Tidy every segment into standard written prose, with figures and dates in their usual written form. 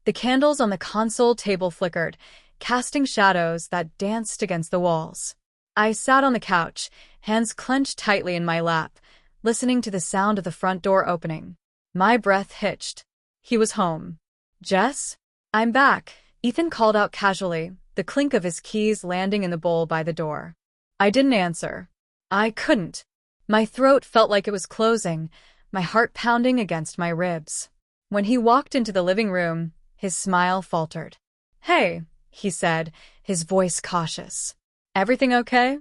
The candles on the console table flickered, casting shadows that danced against the walls. I sat on the couch, hands clenched tightly in my lap, listening to the sound of the front door opening. My breath hitched. He was home. "Jess? I'm back," Ethan called out casually, the clink of his keys landing in the bowl by the door. I didn't answer. I couldn't. My throat felt like it was closing, my heart pounding against my ribs. When he walked into the living room, his smile faltered. "Hey," he said, his voice cautious. "Everything okay?"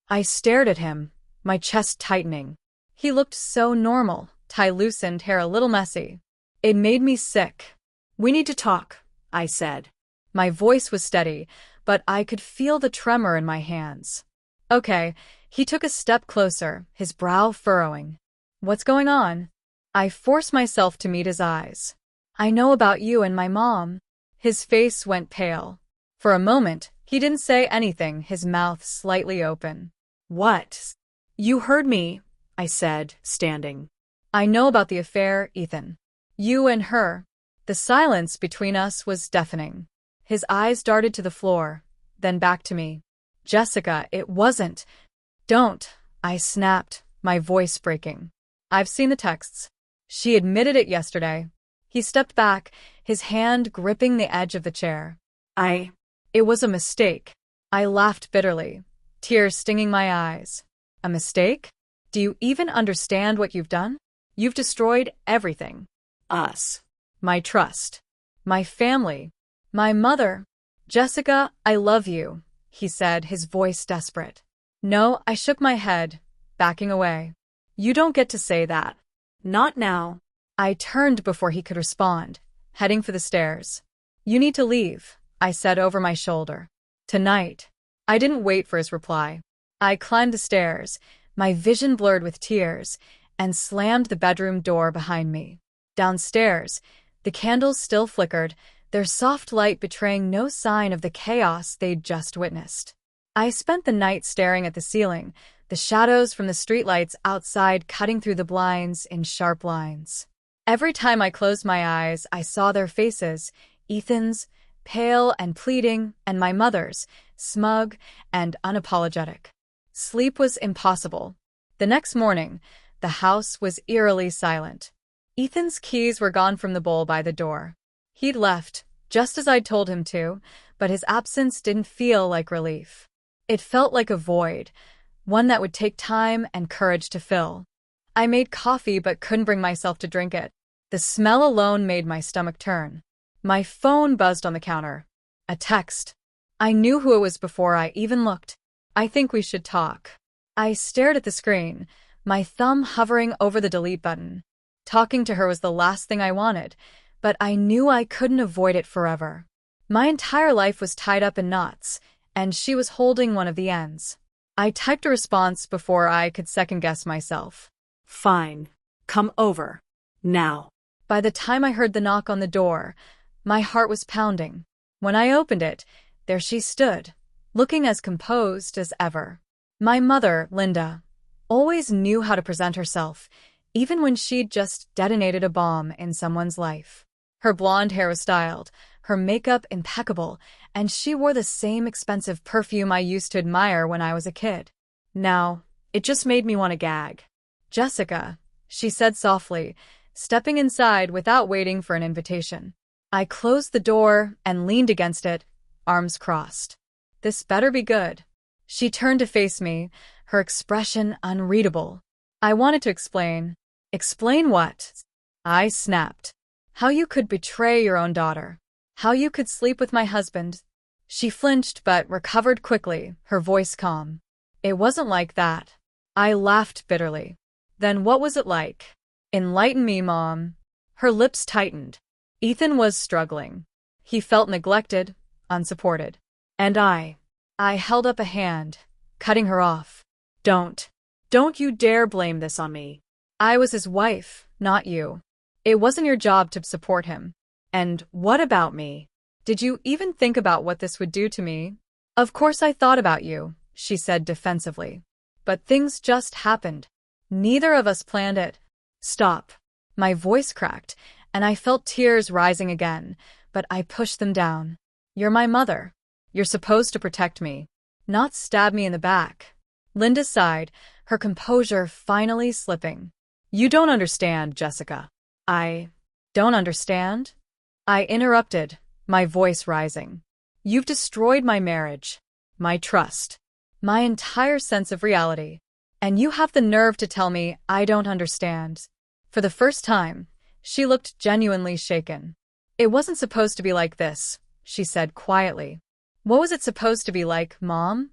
I stared at him, my chest tightening. He looked so normal, tie-loosened hair a little messy. It made me sick. "We need to talk," I said. My voice was steady, but I could feel the tremor in my hands. "Okay." He took a step closer, his brow furrowing. "What's going on?" I forced myself to meet his eyes. "I know about you and my mom." His face went pale. For a moment, he didn't say anything, his mouth slightly open. "What?" "You heard me," I said, standing. "I know about the affair, Ethan. You and her." The silence between us was deafening. His eyes darted to the floor, then back to me. "Jessica, it wasn't." "Don't," I snapped, my voice breaking. "I've seen the texts. She admitted it yesterday." He stepped back, his hand gripping the edge of the chair. It was a mistake." I laughed bitterly, tears stinging my eyes. "A mistake? Do you even understand what you've done? You've destroyed everything. Us. My trust. My family. My mother." "Jessica, I love you," he said, his voice desperate. "No," I shook my head, backing away. "You don't get to say that." "Not now." I turned before he could respond, heading for the stairs. "You need to leave," I said over my shoulder. "Tonight." I didn't wait for his reply. I climbed the stairs, my vision blurred with tears, and slammed the bedroom door behind me. Downstairs, the candles still flickered, their soft light betraying no sign of the chaos they'd just witnessed. I spent the night staring at the ceiling, the shadows from the streetlights outside cutting through the blinds in sharp lines. Every time I closed my eyes, I saw their faces, Ethan's, pale and pleading, and my mother's, smug and unapologetic. Sleep was impossible. The next morning, the house was eerily silent. Ethan's keys were gone from the bowl by the door. He'd left, just as I'd told him to, but his absence didn't feel like relief. It felt like a void, one that would take time and courage to fill. I made coffee but couldn't bring myself to drink it. The smell alone made my stomach turn. My phone buzzed on the counter. A text. I knew who it was before I even looked. "I think we should talk." I stared at the screen, my thumb hovering over the delete button. Talking to her was the last thing I wanted, but I knew I couldn't avoid it forever. My entire life was tied up in knots, and she was holding one of the ends. I typed a response before I could second-guess myself. "Fine. Come over. Now." By the time I heard the knock on the door, my heart was pounding. When I opened it, there she stood, looking as composed as ever. My mother, Linda, always knew how to present herself, even when she'd just detonated a bomb in someone's life. Her blonde hair was styled, her makeup impeccable, and she wore the same expensive perfume I used to admire when I was a kid. Now, it just made me want to gag. "Jessica," she said softly, stepping inside without waiting for an invitation. I closed the door and leaned against it, arms crossed. "This better be good." She turned to face me, her expression unreadable. I wanted to explain. "Explain what?" I snapped. "How you could betray your own daughter. How you could sleep with my husband." She flinched but recovered quickly, her voice calm. "It wasn't like that." I laughed bitterly. "Then what was it like? Enlighten me, Mom." Her lips tightened. Ethan was struggling. He felt neglected, unsupported. And I held up a hand, cutting her off. Don't you dare blame this on me. I was his wife, not you. It wasn't your job to support him. And what about me? Did you even think about what this would do to me?" "Of course I thought about you," she said defensively. "But things just happened. Neither of us planned it." "Stop." My voice cracked, and I felt tears rising again, but I pushed them down. You're my mother. You're supposed to protect me, not stab me in the back. Linda sighed, her composure finally slipping. You don't understand, Jessica. I don't understand? I interrupted, my voice rising. You've destroyed my marriage, my trust, my entire sense of reality. And you have the nerve to tell me I don't understand. For the first time, she looked genuinely shaken. It wasn't supposed to be like this, she said quietly. What was it supposed to be like, Mom?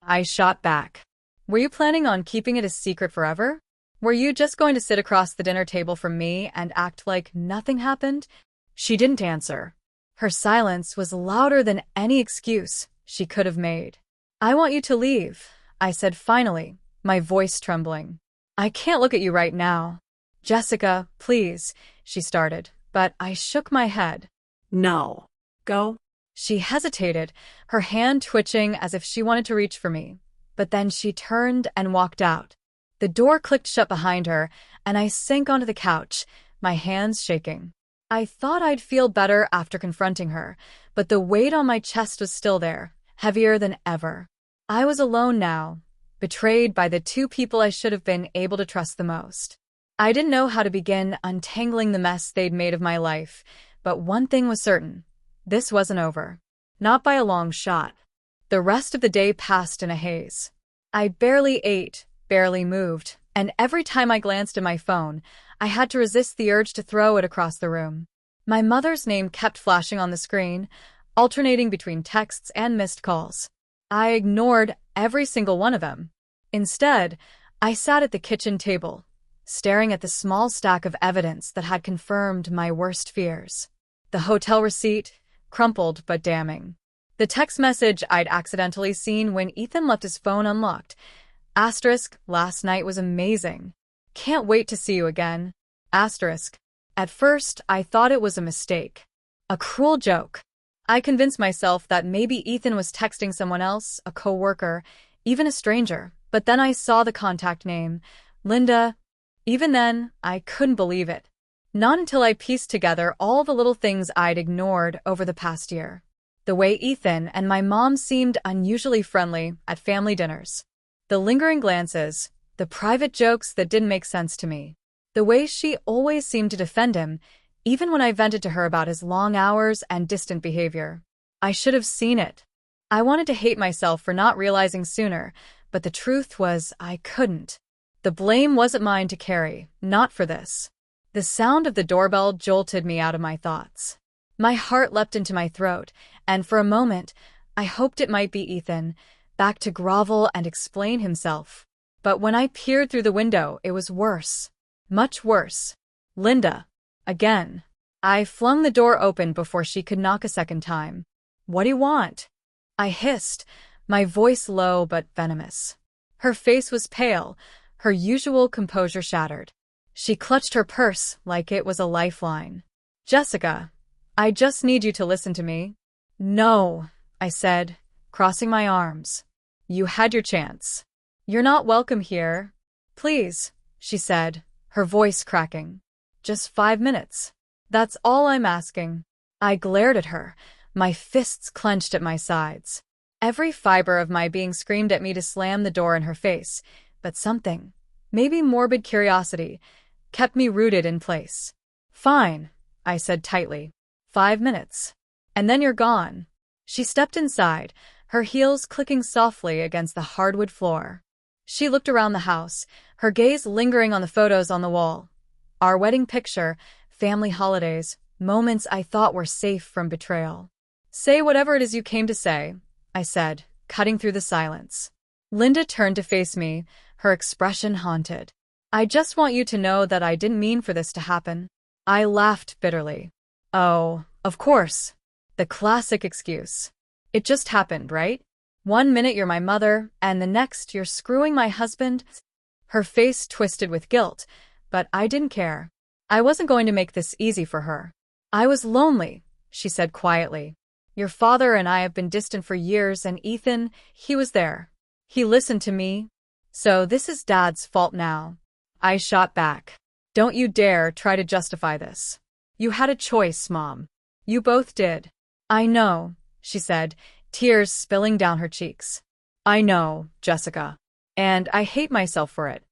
I shot back. Were you planning on keeping it a secret forever? Were you just going to sit across the dinner table from me and act like nothing happened? She didn't answer. Her silence was louder than any excuse she could have made. I want you to leave, I said finally, my voice trembling. I can't look at you right now. Jessica, please, she started, but I shook my head. No. Go. She hesitated, her hand twitching as if she wanted to reach for me. But then she turned and walked out. The door clicked shut behind her, and I sank onto the couch, my hands shaking. I thought I'd feel better after confronting her, but the weight on my chest was still there, heavier than ever. I was alone now, betrayed by the two people I should have been able to trust the most. I didn't know how to begin untangling the mess they'd made of my life, but one thing was certain. This wasn't over. Not by a long shot. The rest of the day passed in a haze. I barely ate, barely moved, and every time I glanced at my phone, I had to resist the urge to throw it across the room. My mother's name kept flashing on the screen, alternating between texts and missed calls. I ignored every single one of them. Instead, I sat at the kitchen table, staring at the small stack of evidence that had confirmed my worst fears. The hotel receipt, crumpled but damning. The text message I'd accidentally seen when Ethan left his phone unlocked. Asterisk, last night was amazing. Can't wait to see you again. Asterisk. At first, I thought it was a mistake. A cruel joke. I convinced myself that maybe Ethan was texting someone else, a coworker, even a stranger, but then I saw the contact name, Linda. Even then, I couldn't believe it. Not until I pieced together all the little things I'd ignored over the past year. The way Ethan and my mom seemed unusually friendly at family dinners. The lingering glances, the private jokes that didn't make sense to me. The way she always seemed to defend him, even when I vented to her about his long hours and distant behavior. I should have seen it. I wanted to hate myself for not realizing sooner, but the truth was I couldn't. The blame wasn't mine to carry, not for this. The sound of the doorbell jolted me out of my thoughts. My heart leapt into my throat, and for a moment, I hoped it might be Ethan, back to grovel and explain himself. But when I peered through the window, it was worse. Much worse. Linda. Again. I flung the door open before she could knock a second time. What do you want? I hissed, my voice low but venomous. Her face was pale, her usual composure shattered. She clutched her purse like it was a lifeline. Jessica, I just need you to listen to me. No, I said, crossing my arms. You had your chance. You're not welcome here. Please, she said, her voice cracking. Just 5 minutes. That's all I'm asking. I glared at her, my fists clenched at my sides. Every fiber of my being screamed at me to slam the door in her face, but something, maybe morbid curiosity, kept me rooted in place. Fine, I said tightly. 5 minutes. And then you're gone. She stepped inside, her heels clicking softly against the hardwood floor. She looked around the house, her gaze lingering on the photos on the wall. Our wedding picture, family holidays, moments I thought were safe from betrayal. Say whatever it is you came to say, I said, cutting through the silence. Linda turned to face me, her expression haunted. I just want you to know that I didn't mean for this to happen. I laughed bitterly. Oh, of course. The classic excuse. It just happened, right? 1 minute you're my mother, and the next you're screwing my husband. Her face twisted with guilt, but I didn't care. I wasn't going to make this easy for her. I was lonely, she said quietly. Your father and I have been distant for years, and Ethan, he was there. He listened to me. So this is Dad's fault now. I shot back. Don't you dare try to justify this. You had a choice, Mom. You both did. I know, she said, tears spilling down her cheeks. I know, Jessica. And I hate myself for it.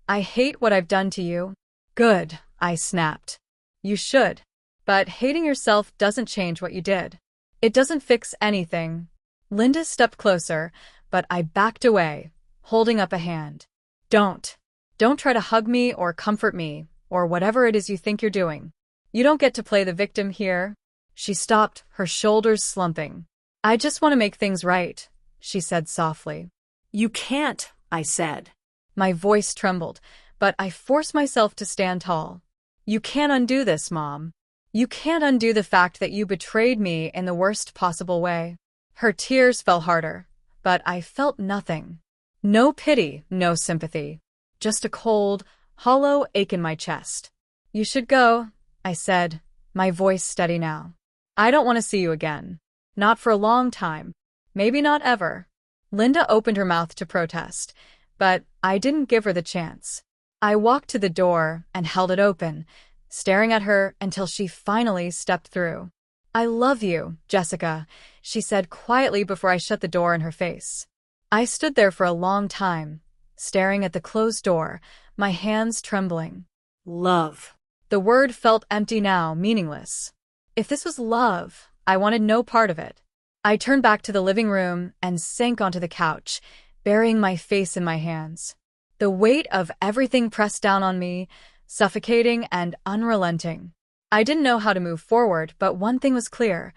I hate what I've done to you. Good, I snapped. You should. But hating yourself doesn't change what you did. It doesn't fix anything. Linda stepped closer, but I backed away, holding up a hand. Don't. Don't try to hug me or comfort me, or whatever it is you think you're doing. You don't get to play the victim here. She stopped, her shoulders slumping. I just want to make things right, she said softly. You can't, I said. My voice trembled, but I forced myself to stand tall. You can't undo this, Mom. You can't undo the fact that you betrayed me in the worst possible way. Her tears fell harder, but I felt nothing. No pity, no sympathy. Just a cold, hollow ache in my chest. You should go, I said, my voice steady now. I don't want to see you again. Not for a long time. Maybe not ever. Linda opened her mouth to protest, but I didn't give her the chance. I walked to the door and held it open, staring at her until she finally stepped through. I love you, Jessica, she said quietly before I shut the door in her face. I stood there for a long time, staring at the closed door, my hands trembling. Love. The word felt empty now, meaningless. If this was love, I wanted no part of it. I turned back to the living room and sank onto the couch, burying my face in my hands. The weight of everything pressed down on me, suffocating and unrelenting. I didn't know how to move forward, but one thing was clear.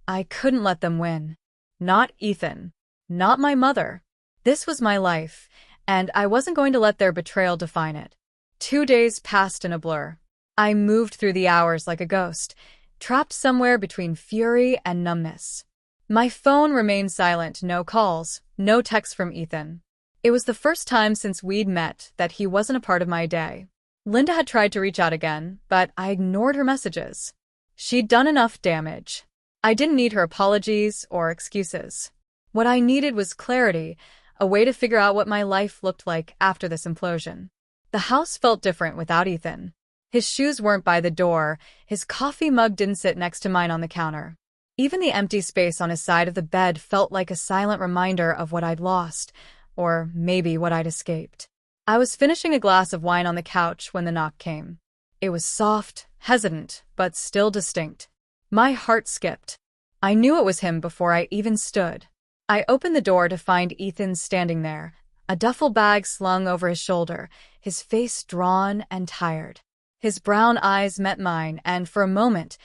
I couldn't let them win. Not Ethan. Not my mother. This was my life, and I wasn't going to let their betrayal define it. 2 days passed in a blur. I moved through the hours like a ghost, trapped somewhere between fury and numbness. My phone remained silent, no calls, no texts from Ethan. It was the first time since we'd met that he wasn't a part of my day. Linda had tried to reach out again, but I ignored her messages. She'd done enough damage. I didn't need her apologies or excuses. What I needed was clarity, a way to figure out what my life looked like after this implosion. The house felt different without Ethan. His shoes weren't by the door, his coffee mug didn't sit next to mine on the counter. Even the empty space on his side of the bed felt like a silent reminder of what I'd lost, or maybe what I'd escaped. I was finishing a glass of wine on the couch when the knock came. It was soft, hesitant, but still distinct. My heart skipped. I knew it was him before I even stood. I opened the door to find Ethan standing there, a duffel bag slung over his shoulder, his face drawn and tired. His brown eyes met mine, and for a moment,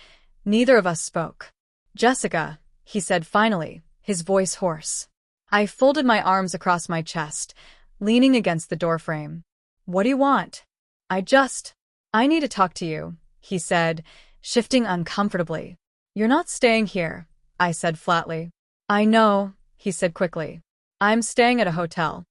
neither of us spoke. Jessica, he said finally, his voice hoarse. I folded my arms across my chest, leaning against the doorframe. What do you want? I need to talk to you, he said, shifting uncomfortably. You're not staying here, I said flatly. I know, he said quickly. I'm staying at a hotel.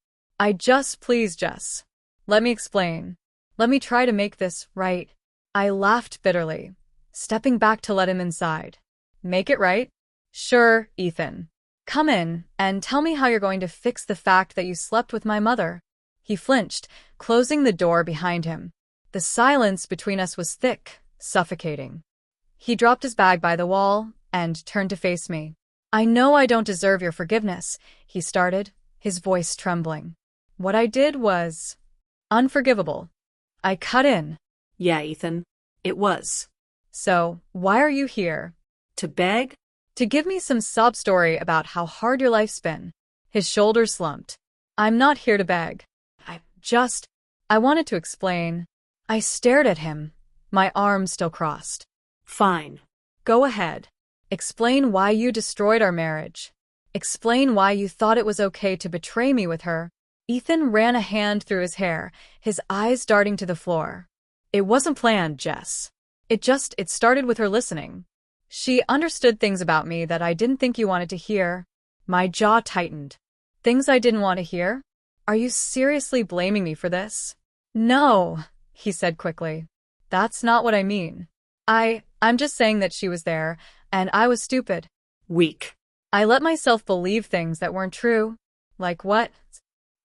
Please, Jess. Let me explain. Let me try to make this right. I laughed bitterly, stepping back to let him inside. Make it right? Sure, Ethan. Come in and tell me how you're going to fix the fact that you slept with my mother. He flinched, closing the door behind him. The silence between us was thick, suffocating. He dropped his bag by the wall and turned to face me. I know I don't deserve your forgiveness, he started, his voice trembling. What I did was unforgivable. I cut in. Yeah, Ethan, it was. So, why are you here? To beg? To give me some sob story about how hard your life's been. His shoulders slumped. I'm not here to beg. I wanted to explain. I stared at him, my arms still crossed. Fine. Go ahead. Explain why you destroyed our marriage. Explain why you thought it was okay to betray me with her. Ethan ran a hand through his hair, his eyes darting to the floor. It wasn't planned, Jess. It started with her listening. She understood things about me that I didn't think you wanted to hear. My jaw tightened. Things I didn't want to hear? Are you seriously blaming me for this? No, he said quickly. That's not what I mean. I'm just saying that she was there, and I was stupid. Weak. I let myself believe things that weren't true. Like what?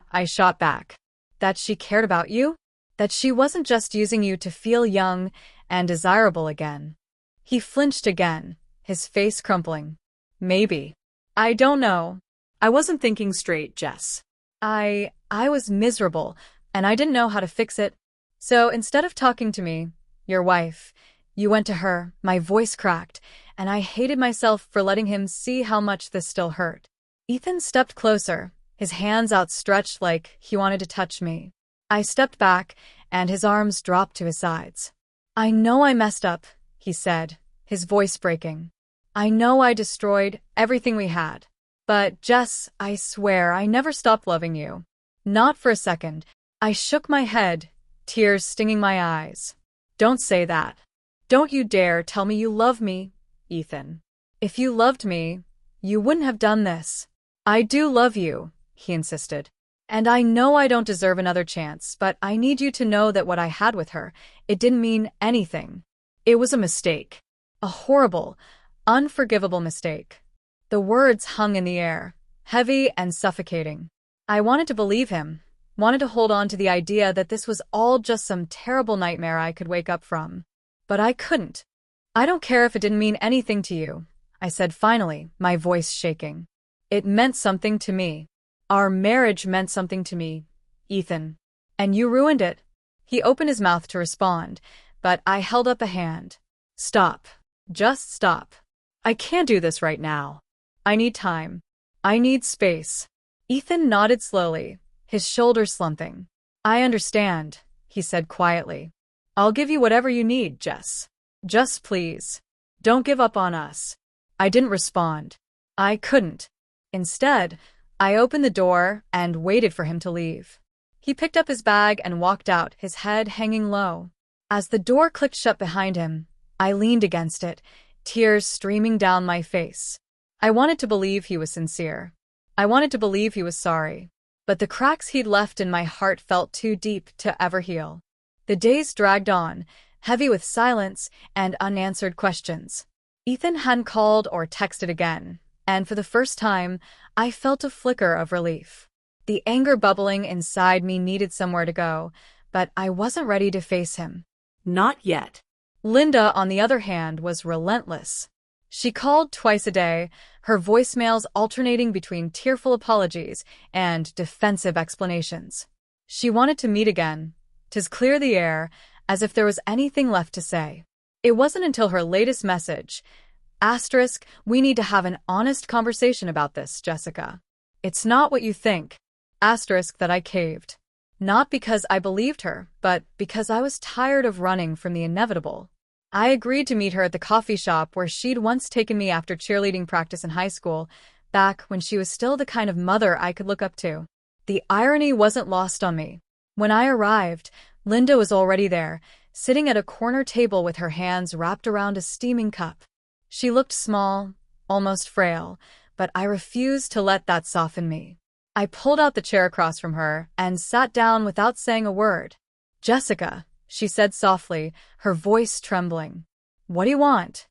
I shot back. That she cared about you? That she wasn't just using you to feel young and desirable again. He flinched again, his face crumpling. Maybe. I don't know. I wasn't thinking straight, Jess. I was miserable, and I didn't know how to fix it. So instead of talking to me, your wife, you went to her. My voice cracked, and I hated myself for letting him see how much this still hurt. Ethan stepped closer, his hands outstretched like he wanted to touch me. I stepped back, and his arms dropped to his sides. I know I messed up, he said, his voice breaking. I know I destroyed everything we had. But, Jess, I swear I never stopped loving you. Not for a second. I shook my head, tears stinging my eyes. Don't say that. Don't you dare tell me you love me, Ethan. If you loved me, you wouldn't have done this. I do love you, he insisted. And I know I don't deserve another chance, but I need you to know that what I had with her, it didn't mean anything. It was a mistake. A horrible, unforgivable mistake. The words hung in the air, heavy and suffocating. I wanted to believe him, wanted to hold on to the idea that this was all just some terrible nightmare I could wake up from. But I couldn't. I don't care if it didn't mean anything to you, I said finally, my voice shaking. It meant something to me. Our marriage meant something to me, Ethan. And you ruined it. He opened his mouth to respond, but I held up a hand. Stop. Just stop. I can't do this right now. I need time. I need space. Ethan nodded slowly, his shoulders slumping. I understand, he said quietly. I'll give you whatever you need, Jess. Just please. Don't give up on us. I didn't respond. I couldn't. Instead, I opened the door and waited for him to leave. He picked up his bag and walked out, his head hanging low. As the door clicked shut behind him, I leaned against it, tears streaming down my face. I wanted to believe he was sincere. I wanted to believe he was sorry. But the cracks he'd left in my heart felt too deep to ever heal. The days dragged on, heavy with silence and unanswered questions. Ethan hadn't called or texted again, and for the first time, I felt a flicker of relief. The anger bubbling inside me needed somewhere to go, but I wasn't ready to face him. Not yet. Linda, on the other hand, was relentless. She called twice a day, her voicemails alternating between tearful apologies and defensive explanations. She wanted to meet again, to clear the air, as if there was anything left to say. It wasn't until her latest message, "We need to have an honest conversation about this, Jessica. It's not what you think," that I caved. Not because I believed her, but because I was tired of running from the inevitable. I agreed to meet her at the coffee shop where she'd once taken me after cheerleading practice in high school, back when she was still the kind of mother I could look up to. The irony wasn't lost on me. When I arrived, Linda was already there, sitting at a corner table with her hands wrapped around a steaming cup. She looked small, almost frail, but I refused to let that soften me. I pulled out the chair across from her and sat down without saying a word. "Jessica," she said softly, her voice trembling. "What do you want?"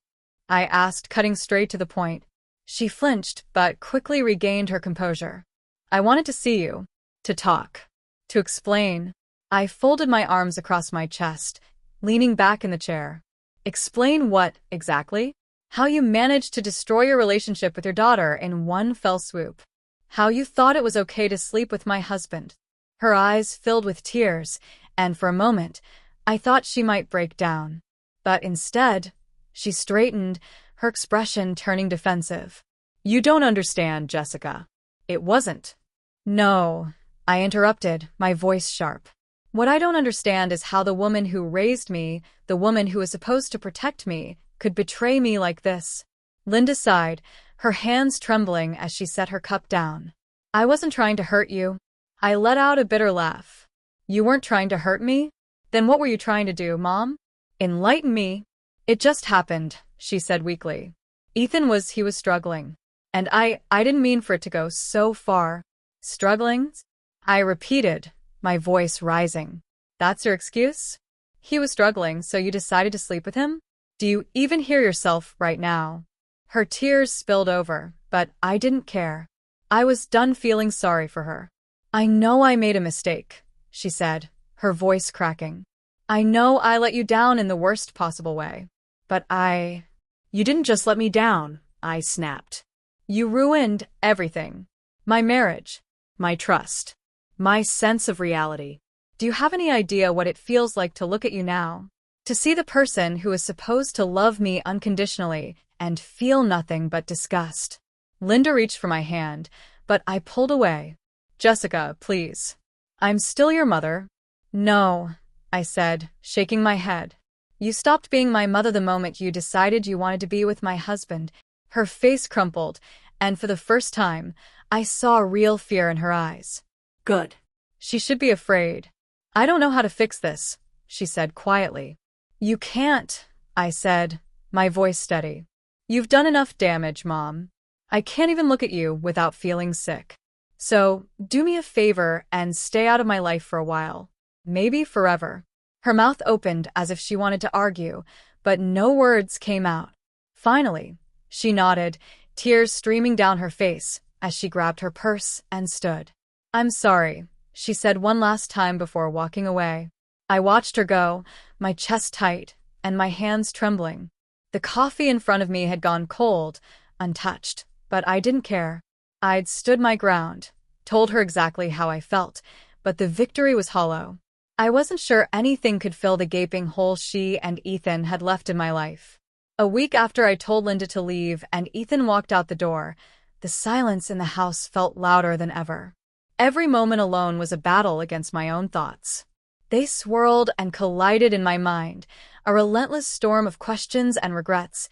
I asked, cutting straight to the point. She flinched, but quickly regained her composure. "I wanted to see you. To talk. To explain." I folded my arms across my chest, leaning back in the chair. "Explain what, exactly?" "How you managed to destroy your relationship with your daughter in one fell swoop. How you thought it was okay to sleep with my husband." Her eyes filled with tears, and for a moment, I thought she might break down. But instead, she straightened, her expression turning defensive. "You don't understand, Jessica. It wasn't." "No," I interrupted, my voice sharp. "What I don't understand is how the woman who raised me, the woman who was supposed to protect me, could betray me like this." Linda sighed, her hands trembling as she set her cup down. "I wasn't trying to hurt you." I let out a bitter laugh. "You weren't trying to hurt me? Then what were you trying to do, Mom? Enlighten me." "It just happened," she said weakly. He was struggling. And I didn't mean for it to go so far." "Struggling?" I repeated, my voice rising. "That's your excuse? He was struggling, so you decided to sleep with him? Do you even hear yourself right now?" Her tears spilled over, but I didn't care. I was done feeling sorry for her. "I know I made a mistake," she said, her voice cracking. "I know I let you down in the worst possible way. But I You didn't just let me down, I snapped. You ruined everything. My marriage, My trust. My sense of reality. do you have any idea what it feels like to look at you now? To see the person who is supposed to love me unconditionally and feel nothing but disgust. Linda reached for my hand, but I pulled away. Jessica, please. I'm still your mother. No, I said, shaking my head. You stopped being my mother the moment you decided you wanted to be with my husband. Her face crumpled, and for the first time, I saw real fear in her eyes. Good. She should be afraid. I don't know how to fix this, she said quietly. You can't, I said, my voice steady. You've done enough damage, Mom. I can't even look at you without feeling sick. So, do me a favor and stay out of my life for a while. Maybe forever. Her mouth opened as if she wanted to argue, but no words came out. Finally, she nodded, tears streaming down her face as she grabbed her purse and stood. I'm sorry, she said one last time before walking away. I watched her go, my chest tight and my hands trembling. The coffee in front of me had gone cold, untouched, but I didn't care. I'd stood my ground, told her exactly how I felt, but the victory was hollow. I wasn't sure anything could fill the gaping hole she and Ethan had left in my life. A week after I told Linda to leave and Ethan walked out the door, the silence in the house felt louder than ever. Every moment alone was a battle against my own thoughts. They swirled and collided in my mind, a relentless storm of questions and regrets,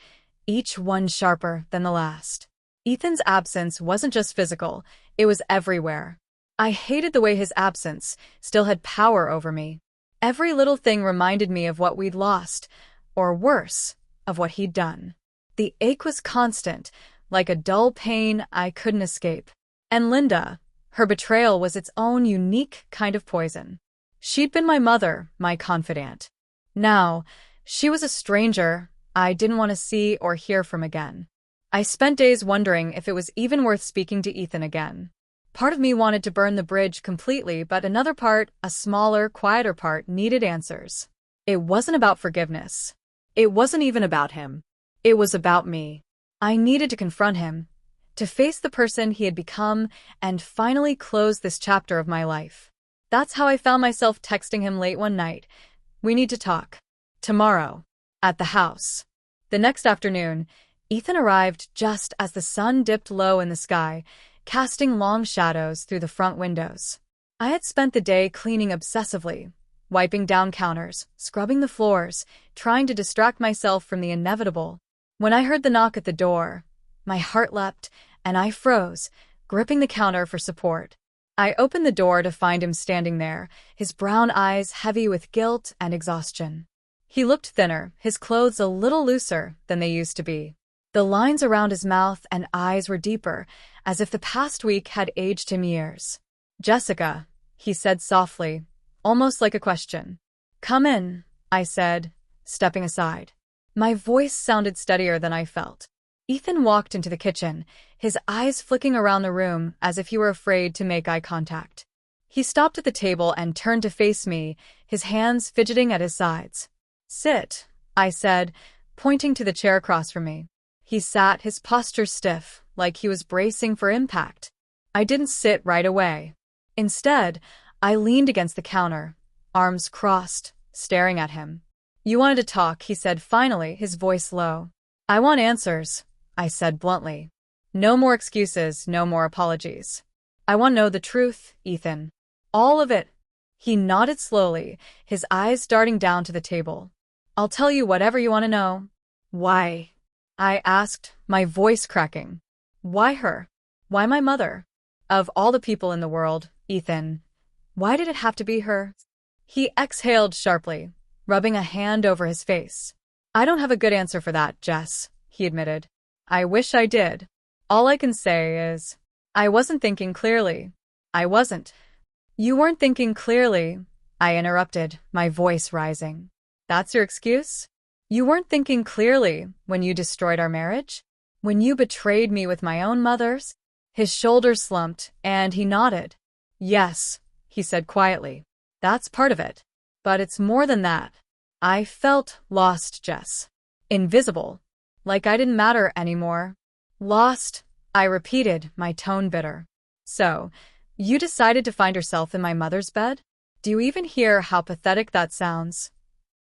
each one sharper than the last. Ethan's absence wasn't just physical, it was everywhere. I hated the way his absence still had power over me. Every little thing reminded me of what we'd lost, or worse, of what he'd done. The ache was constant, like a dull pain I couldn't escape. And Linda, her betrayal was its own unique kind of poison. She'd been my mother, my confidant. Now, she was a stranger I didn't want to see or hear from again. I spent days wondering if it was even worth speaking to Ethan again. Part of me wanted to burn the bridge completely, but another part, a smaller, quieter part, needed answers. It wasn't about forgiveness. It wasn't even about him. It was about me. I needed to confront him, to face the person he had become, and finally close this chapter of my life. That's how I found myself texting him late one night. We need to talk. Tomorrow. At the house. The next afternoon, Ethan arrived just as the sun dipped low in the sky, casting long shadows through the front windows. I had spent the day cleaning obsessively, wiping down counters, scrubbing the floors, trying to distract myself from the inevitable. When I heard the knock at the door, my heart leapt, and I froze, gripping the counter for support. I opened the door to find him standing there, his brown eyes heavy with guilt and exhaustion. He looked thinner, his clothes a little looser than they used to be. The lines around his mouth and eyes were deeper, as if the past week had aged him years. Jessica, he said softly, almost like a question. Come in, I said, stepping aside. My voice sounded steadier than I felt. Ethan walked into the kitchen, his eyes flicking around the room as if he were afraid to make eye contact. He stopped at the table and turned to face me, his hands fidgeting at his sides. Sit, I said, pointing to the chair across from me. He sat, his posture stiff, like he was bracing for impact. I didn't sit right away. Instead, I leaned against the counter, arms crossed, staring at him. You wanted to talk, he said finally, his voice low. I want answers, I said bluntly. No more excuses, no more apologies. I want to know the truth, Ethan. All of it. He nodded slowly, his eyes darting down to the table. I'll tell you whatever you want to know. Why? I asked, my voice cracking. Why her? Why my mother? Of all the people in the world, Ethan, why did it have to be her? He exhaled sharply, rubbing a hand over his face. I don't have a good answer for that, Jess, he admitted. I wish I did. All I can say is, I wasn't thinking clearly. I wasn't. You weren't thinking clearly, I interrupted, my voice rising. That's your excuse? You weren't thinking clearly when you destroyed our marriage? When you betrayed me with my own mother's? His shoulders slumped, and he nodded. Yes, he said quietly. That's part of it. But it's more than that. I felt lost, Jess. Invisible. like I didn't matter anymore. Lost, I repeated, my tone bitter. So, you decided to find yourself in my mother's bed? Do you even hear how pathetic that sounds?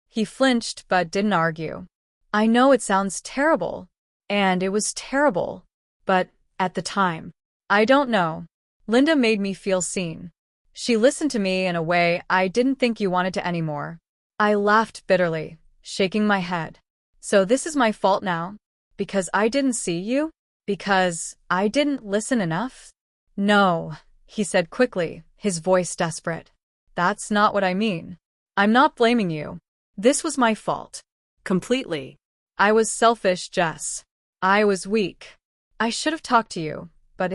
He flinched but didn't argue. I know it sounds terrible. And it was terrible. But, at the time, I don't know. Linda made me feel seen. She listened to me in a way I didn't think you wanted to anymore. I laughed bitterly, shaking my head. So this is my fault now? Because I didn't see you? Because I didn't listen enough? No, he said quickly, his voice desperate. That's not what I mean. I'm not blaming you. This was my fault. Completely. I was selfish, Jess. I was weak. I should have talked to you, but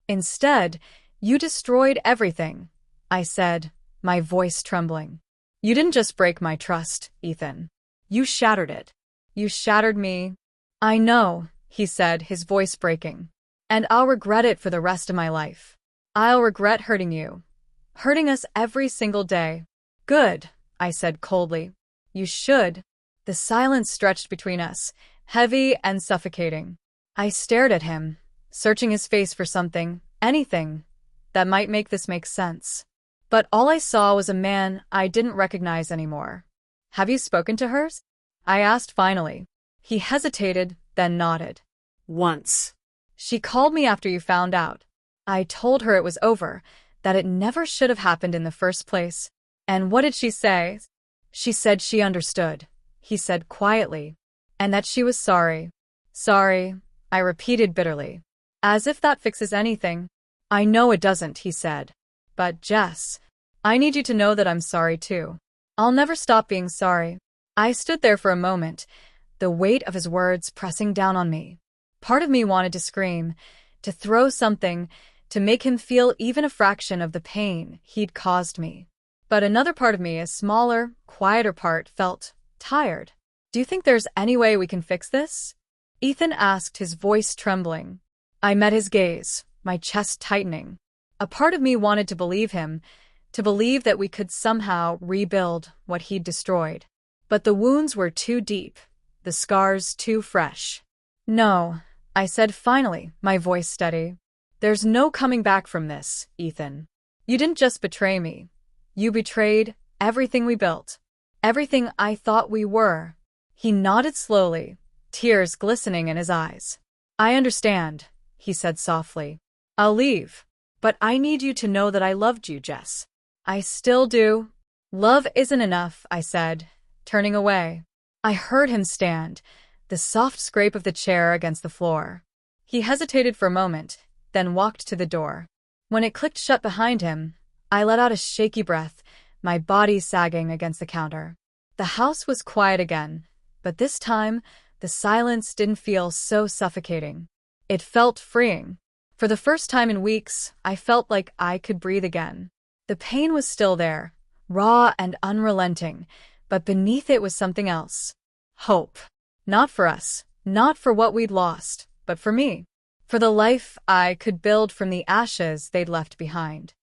Instead, you destroyed everything, I said, my voice trembling. You didn't just break my trust, Ethan. You shattered it. You shattered me. I know, he said, his voice breaking. And I'll regret it for the rest of my life. I'll regret hurting you. Hurting us every single day. Good, I said coldly. You should. The silence stretched between us, heavy and suffocating. I stared at him, searching his face for something, anything, that might make this make sense. But all I saw was a man I didn't recognize anymore. Have you spoken to her? I asked finally. He hesitated, then nodded. Once. She called me after you found out. I told her it was over, that it never should have happened in the first place. And what did she say? She said she understood, he said quietly, and that she was sorry. Sorry, I repeated bitterly. As if that fixes anything. I know it doesn't, he said. But Jess, I need you to know that I'm sorry too. I'll never stop being sorry. I stood there for a moment, the weight of his words pressing down on me. Part of me wanted to scream, to throw something, to make him feel even a fraction of the pain he'd caused me. But another part of me, a smaller, quieter part, felt tired. Do you think there's any way we can fix this? Ethan asked, his voice trembling. I met his gaze, my chest tightening. A part of me wanted to believe him, to believe that we could somehow rebuild what he'd destroyed. But the wounds were too deep, the scars too fresh. No, I said finally, my voice steady. There's no coming back from this, Ethan. You didn't just betray me. You betrayed everything we built. Everything I thought we were. He nodded slowly, tears glistening in his eyes. I understand, he said softly. I'll leave. But I need you to know that I loved you, Jess. I still do. Love isn't enough, I said, turning away. I heard him stand, the soft scrape of the chair against the floor. He hesitated for a moment, then walked to the door. When it clicked shut behind him, I let out a shaky breath, my body sagging against the counter. The house was quiet again, but this time, the silence didn't feel so suffocating. It felt freeing. For the first time in weeks, I felt like I could breathe again. The pain was still there, raw and unrelenting, but beneath it was something else. Hope. Not for us, not for what we'd lost, but for me. For the life I could build from the ashes they'd left behind.